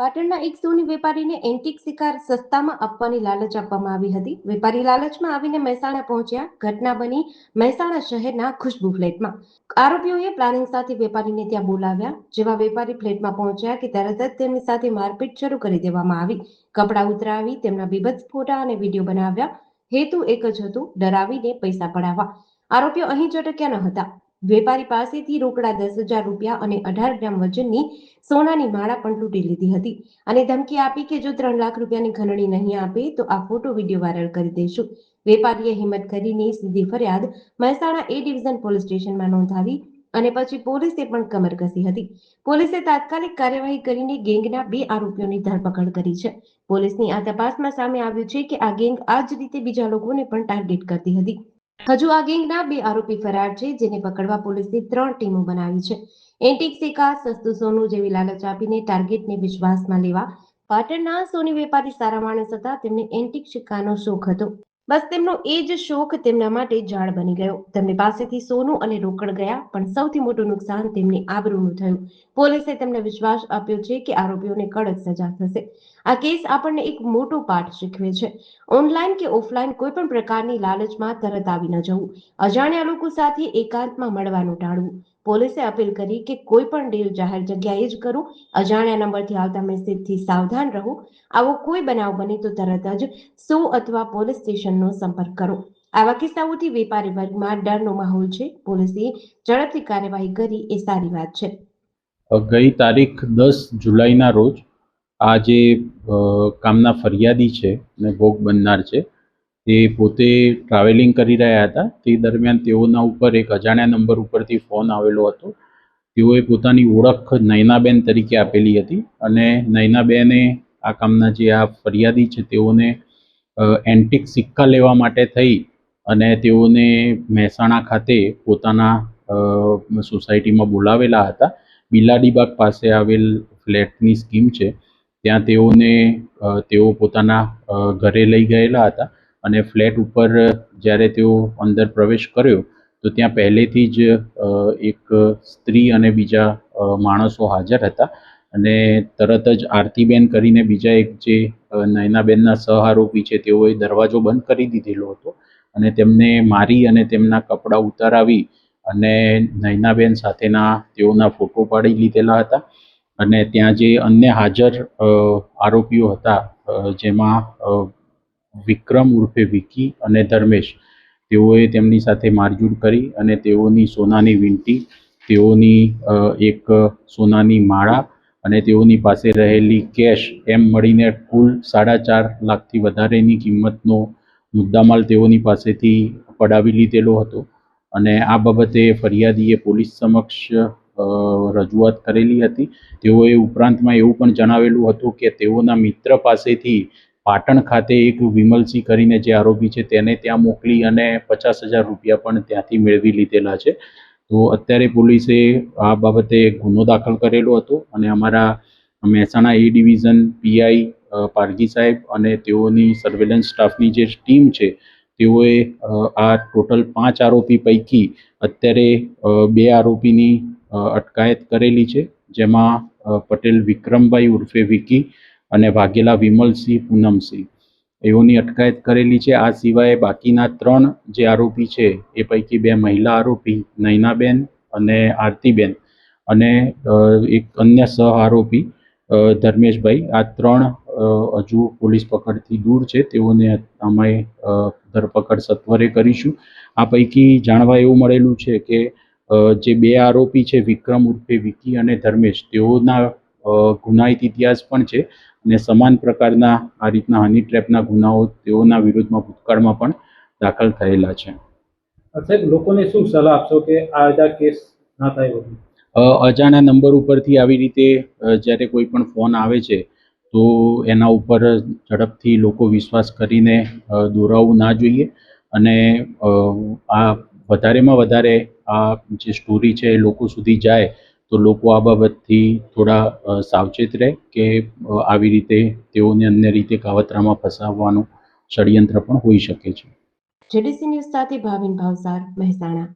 પાટણના એક સોની વેપારીને એન્ટિક શિકાર સસ્તામાં આપવાની લાલચ આપવામાં આવી હતી. વેપારી લાલચમાં આવીને મહેસાણા પહોંચ્યા. ઘટના બની મહેસાણા શહેરના ખુશ્બુ ફ્લેટમાં. આરોપીઓએ પ્લાનિંગ સાથે વેપારીને ત્યાં બોલાવ્યા. જેવા વેપારી ફ્લેટમાં પહોંચ્યા કે તરત જ તેમની સાથે મારપીટ શરૂ કરી દેવામાં આવી. કપડાં ઉતરાવી તેમના બીભત્સ ફોટા અને વિડીયો બનાવ્યા. હેતુ એક જ હતો, ડરાવીને પૈસા પડાવવા. આરોપીઓ અહીં જ અટક્યા ન હતા. વેપારી પાસેથી રોકડા 10,000 રૂપિયા અને 18 ગ્રામ વજનની સોનાની માળા પણ લૂંટી લીધી હતી અને ધમકી આપી કે જો 3 લાખ રૂપિયાની ખંડણી નહીં આપે તો આ ફોટો વિડીયો વાયરલ કરી દઈશું. વેપારીએ હિંમત કરીને સીધી ફરિયાદ મહેસાણા એ ડિવિઝન પોલીસ સ્ટેશનમાં નોંધાવી અને પછી પોલીસે પણ કમર કસી હતી. પોલીસે તાત્કાલિક કાર્યવાહી કરીને ગેંગના 2 આરોપીઓની ધરપકડ કરી છે. પોલીસની આ તપાસમાં સામે આવ્યું છે કે આ ગેંગ આ જ રીતે બીજા લોકોને પણ ટાર્ગેટ કરતી હતી. હજુ આ ગેંગના 2 આરોપી ફરાર છે, જેને પકડવા પોલીસે 3 ટીમો બનાવી છે. એન્ટિક સિક્કા, સસ્તું સોનું જેવી લાલચ આપીને ટાર્ગેટને વિશ્વાસમાં લેવા. પાટણના સોની વેપારી સારા માણસ હતા. તેમને એન્ટિક સિક્કાનો શોખ હતો. બસ તેમનો એ જ શોખ તેમના માટે જાળ બની ગયો. તેમની પાસેથી સોનું અને રોકડ ગયા, પણ સૌથી મોટું નુકસાન તેમની આબરૂનું થયું. પોલીસે તેમને વિશ્વાસ આપ્યો છે કે આરોપીઓને કડક સજા થશે. આ કેસ આપણને એક મોટો પાઠ શીખવે છે. ઓનલાઈન કે ઓફલાઈન કોઈ પણ પ્રકારની લાલચમાં તરત આવી ન જવું. અજાણ્યા લોકો સાથે એકાંતમાં મળવાનું ટાળવું. પોલીસે અપીલ કરી કે કોઈ પણ ડીલ જાહેર જગ્યાએ જ કરો. અજાણ્યા નંબરથી આવતા મેસેજથી સાવધાન રહો. આવો કોઈ બનાવ બને તો તરત જ 100 અથવા પોલીસ સ્ટેશનનો સંપર્ક કરો. આવા કિસ્સાઓથી વેપારી વર્ગમાં ડરનો માહોલ છે. પોલીસે ઝડપથી કાર્યવાહી કરી એ સારી વાત છે. ગઈ તારીખ 10 જુલાઈના રોજ આ જે કામના ફરિયાદી છે અને ભોગ બનનાર છે તે પોતે ટ્રાવેલિંગ કરી રહ્યા હતા. તે દરમિયાન તેઓના ઉપર એક અજાણ્યા નંબર ઉપરથી ફોન આવેલો હતો. તેઓએ પોતાની ઓળખ નયનાબેન તરીકે આપેલી હતી અને નયનાબેને આ કામના જે આ ફરિયાદી છે તેઓને એન્ટિક સિક્કા લેવા માટે થઈ અને તેઓને મહેસાણા ખાતે પોતાના સોસાયટીમાં બોલાવેલા હતા. બિલાડીબાગ પાસે આવેલ ફ્લેટની સ્કીમ છે, ત્યાં તેઓ પોતાના ઘરે લઈ ગયેલા હતા અને ફ્લેટ ઉપર જ્યારે તેઓ અંદર પ્રવેશ કર્યો તો ત્યાં પહેલેથી જ એક સ્ત્રી અને બીજા માણસો હાજર હતા અને તરત જ આરતીબેન કરીને બીજા એક જે નયનાબેનના સહ આરોપી છે તેઓએ દરવાજો બંધ કરી દીધેલો હતો અને તેમને મારી અને તેમના કપડાં ઉતારાવી અને નયનાબેન સાથેના તેઓના ફોટો પાડી લીધેલા હતા. અને ત્યાં જે અન્ય હાજર આરોપીઓ હતા, જેમાં વિક્રમ ઉર્ફે વિકી અને ધર્મેશ, તેઓએ તેમની સાથે મારઝૂડ કરી અને તેઓની સોનાની વીંટી, તેઓની એક સોનાની માળા અને તેઓની પાસે રહેલી કેશ એમ મળીને કુલ 4.5 લાખથી વધારેની કિંમતનો મુદ્દામાલ તેઓની પાસેથી પડાવી લીધેલો હતો. અને આ બાબતે ફરિયાદીએ પોલીસ સમક્ષ રજૂઆત કરેલી હતી. તેઓએ ઉપરાંતમાં એવું પણ જણાવેલું હતું કે તેઓના મિત્ર પાસેથી પાટણ ખાતે એક વિમલસિંહ કરીને જે આરોપી છે તેને ત્યાં મોકલી અને 50,000 રૂપિયા પણ ત્યાંથી મેળવી લીધેલા છે. તો અત્યારે પોલીસે આ બાબતે ગુનો દાખલ કરેલો હતો અને અમારા મહેસાણા એ ડિવિઝન પીઆઈ પારગી સાહેબ અને તેઓની સર્વેલન્સ સ્ટાફની જે ટીમ છે તેઓએ આ ટોટલ 5 આરોપી પૈકી અત્યારે 2 આરોપીની અટકાયત કરેલી છે, જેમાં પટેલ વિક્રમભાઈ ઉર્ફે વિકી અને વાઘેલા વિમલસિંહ પૂનમસિંહ એઓની અટકાયત કરેલી છે. આ સિવાય બાકીના 3 જે આરોપી છે એ પૈકી 2 મહિલા આરોપી નયનાબેન અને આરતીબેન અને એક અન્ય સહ આરોપી ધર્મેશભાઈ, આ 3 હજુ પોલીસ પકડથી દૂર છે. તેઓને અમે ધરપકડ સત્વરે કરીશું. આ પૈકી જાણવા એવું મળેલું છે કે જે 2 આરોપી છે વિક્રમ ઉર્ફે વિકી અને ધર્મેશ, તેઓના ગુનાહિત ઇતિહાસ પણ છે અને સમાન પ્રકારના આ રીતના હની ટ્રેપના ગુનાઓ તેઓના વિરુદ્ધમાં ભૂતકાળમાં પણ દાખલ થયેલા છે. સાહેબ, લોકોને શું સલાહ આપશો કે આ કેસ ના થાય? અજાણ્યા નંબર ઉપરથી આવી રીતે જ્યારે કોઈ પણ ફોન આવે છે તો એના ઉપર ઝડપથી લોકો વિશ્વાસ કરીને દોરાવવું ના જોઈએ અને આ વધારેમાં વધારે આ જે સ્ટોરી છે એ લોકો સુધી જાય તો લોકો આ બાબતથી થોડા સાવચેત રહે કે આવી રીતે તેઓને અન્ય રીતે કાવતરામાં ફસાવવાનું ષડયંત્ર પણ હોઈ શકે છે. જેડીસી ન્યૂઝ સાથે ભાવિન ભાવસાર, મહેસાણા.